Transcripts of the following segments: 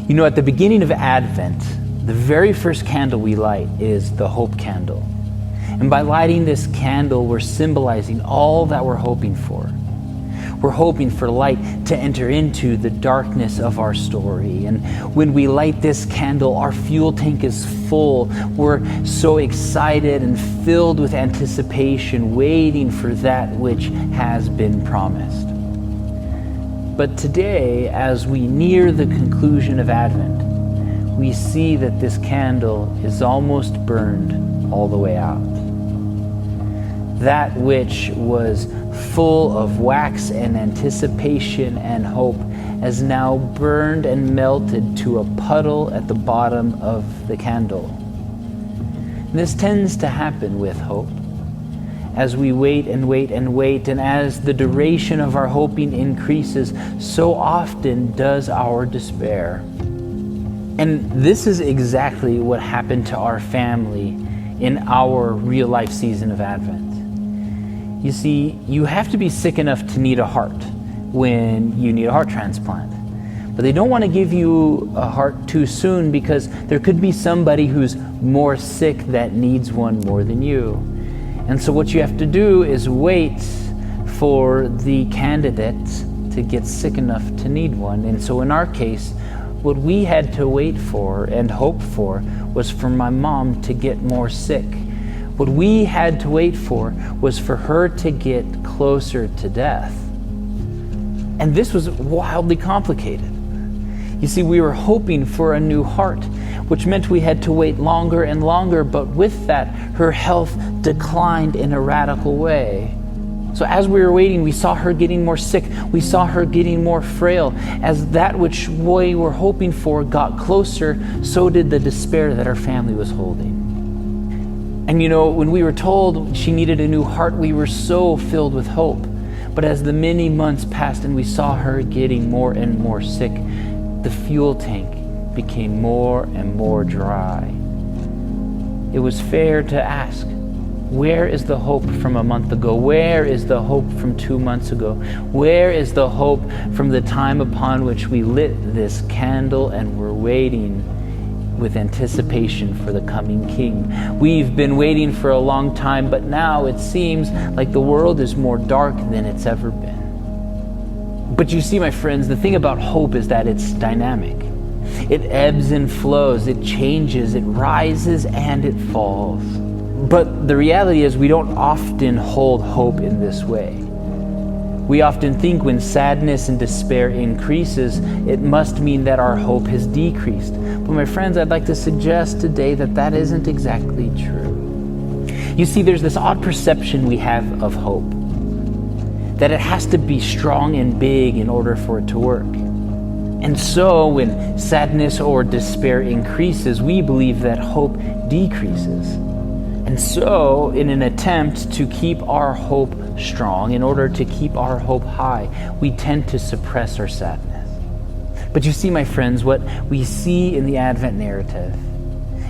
You know, at the beginning of Advent, the very first candle we light is the hope candle. And by lighting this candle, we're symbolizing all that we're hoping for. We're hoping for light to enter into the darkness of our story. And when we light this candle, our fuel tank is full. We're so excited and filled with anticipation, waiting for that which has been promised. But today, as we near the conclusion of Advent, we see that this candle is almost burned all the way out. That which was full of wax and anticipation and hope has now burned and melted to a puddle at the bottom of the candle. This tends to happen with hope. As we wait and wait and wait, and as the duration of our hoping increases, so often does our despair. And this is exactly what happened to our family in our real life season of Advent. You see, you have to be sick enough to need a heart when you need a heart transplant. But they don't want to give you a heart too soon because there could be somebody who's more sick that needs one more than you. And so what you have to do is wait for the candidate to get sick enough to need one. And so in our case, what we had to wait for and hope for was for my mom to get more sick. What we had to wait for was for her to get closer to death. And this was wildly complicated. You see, we were hoping for a new heart, which meant we had to wait longer and longer, but with that, her health declined in a radical way. So as we were waiting, we saw her getting more sick. We saw her getting more frail. As that which we were hoping for got closer, so did the despair that our family was holding. And you know, when we were told she needed a new heart, we were so filled with hope. But as the many months passed and we saw her getting more and more sick, the fuel tank became more and more dry. It was fair to ask, where is the hope from a month ago? Where is the hope from 2 months ago? Where is the hope from the time upon which we lit this candle and were waiting with anticipation for the coming King? We've been waiting for a long time, but now it seems like the world is more dark than it's ever been. But you see, my friends, the thing about hope is that it's dynamic. It ebbs and flows, it changes, it rises and it falls. But the reality is we don't often hold hope in this way. We often think when sadness and despair increases, it must mean that our hope has decreased. But my friends, I'd like to suggest today that that isn't exactly true. You see, there's this odd perception we have of hope, that it has to be strong and big in order for it to work. And so when sadness or despair increases, we believe that hope decreases. And so in an attempt to keep our hope strong, in order to keep our hope high, we tend to suppress our sadness. But you see, my friends, what we see in the Advent narrative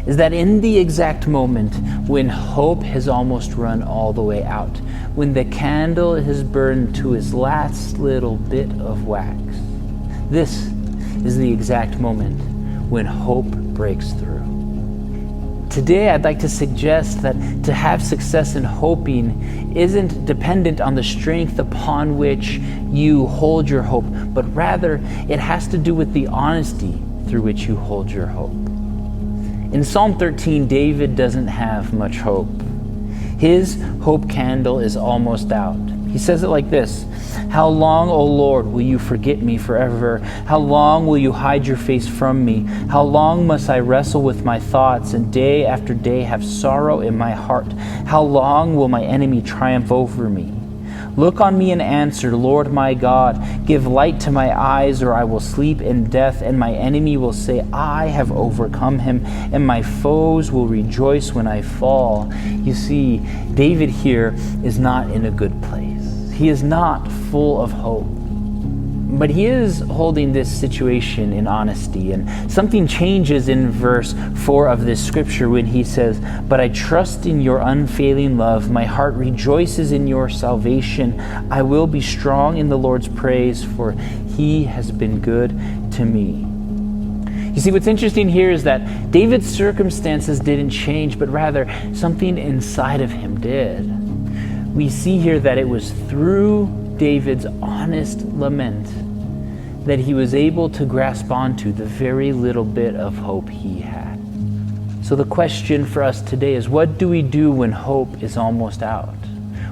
is that in the exact moment when hope has almost run all the way out, when the candle has burned to its last little bit of wax, this is the exact moment when hope breaks through. Today, I'd like to suggest that to have success in hoping isn't dependent on the strength upon which you hold your hope, but rather it has to do with the honesty through which you hold your hope. In Psalm 13, David doesn't have much hope. His hope candle is almost out. He says it like this: "How long, O Lord, will you forget me forever? How long will you hide your face from me? How long must I wrestle with my thoughts and day after day have sorrow in my heart? How long will my enemy triumph over me? Look on me and answer, Lord my God. Give light to my eyes, or I will sleep in death, and my enemy will say, I have overcome him, and my foes will rejoice when I fall." You see, David here is not in a good place. He is not full of hope. But he is holding this situation in honesty. And something changes in verse 4 of this scripture when he says, "But I trust in your unfailing love. My heart rejoices in your salvation. I will be strong in the Lord's praise, for he has been good to me." You see, what's interesting here is that David's circumstances didn't change, but rather something inside of him did. We see here that it was through David's honest lament that he was able to grasp onto the very little bit of hope he had. So the question for us today is, what do we do when hope is almost out?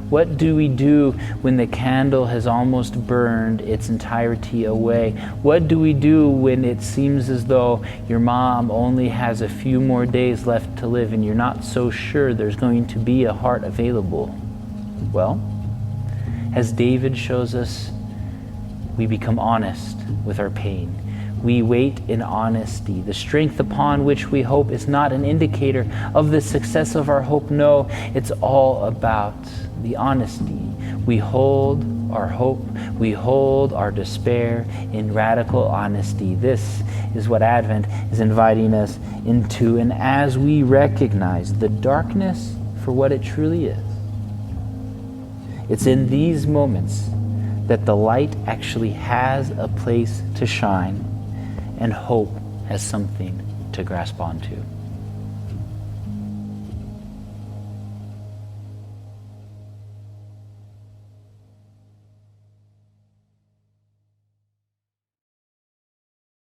What do we do when the candle has almost burned its entirety away? What do we do when it seems as though your mom only has a few more days left to live and you're not so sure there's going to be a heart available? Well, as David shows us, we become honest with our pain. We wait in honesty. The strength upon which we hope is not an indicator of the success of our hope. No, it's all about the honesty. We hold our hope, we hold our despair in radical honesty. This is what Advent is inviting us into. And as we recognize the darkness for what it truly is, it's in these moments that the light actually has a place to shine and hope has something to grasp onto.